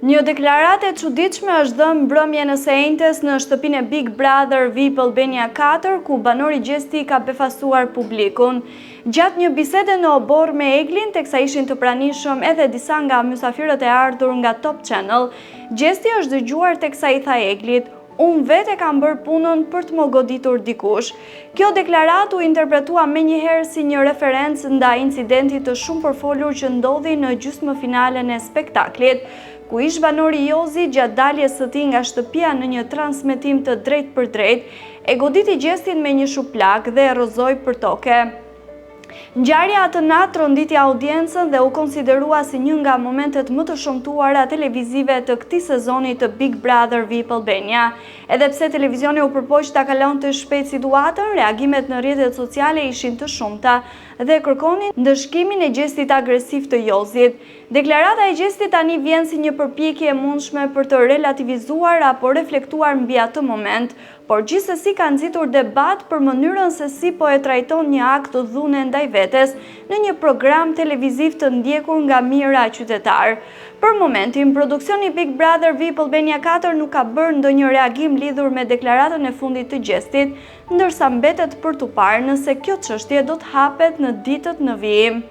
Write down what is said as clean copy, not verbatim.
Një deklarate e çuditshme është dhënë mbrëmjen e së enjtes në shtëpinë e Big Brother VIP Albania 4, ku banori Gjesti ka befastuar publikun. Gjatë një bisede në obor me Eglin, teksa ishin të pranishëm edhe disa nga mysafirët e ardhur nga Top Channel, Gjesti është dëgjuar teksa i tha Eglit: "Unë vetë kam bërë punën për të më goditur dikush." Kjo deklarat u interpretua menjëherë si një referencë ndaj incidentit të shumë përfolur që ndodhi në gjysmëfinalen e spektaklit, ku ish banori Jozi gjatë daljes së tij nga shtëpia në një transmetim të drejtë për drejtë, e goditi Gjestin me një shuplak dhe e rrëzoi për toke. Ngjarja atë natë ronditi audiencën dhe u konsiderua si një nga momentet më të shëmtuara televizive të këtij sezoni të Big Brother VIP Albania. Edhe pse televizioni u përpoq ta kalonte shpejt situatën, reagimet në rrjetet sociale ishin të shumta dhe kërkonin ndëshkimin e gestit agresiv të Jozit. Deklarata e Gjestit tani vjen si një përpjekje e mundshme për të relativizuar apo reflektuar mbi atë moment, por gjithsesi ka nxitur debat për mënyrën se si po e trajton një akt të dhune ndaj vetes në një program televiziv të ndjekur nga mijëra qytetar. Për momentin, produksioni Big Brother VIP Albania 4 nuk ka bërë ndonjë reagim lidhur me deklaratën e fundit të Gjestit, ndërsa mbetet për tu parë nëse kjo çështje do të hapet në ditët në vijim.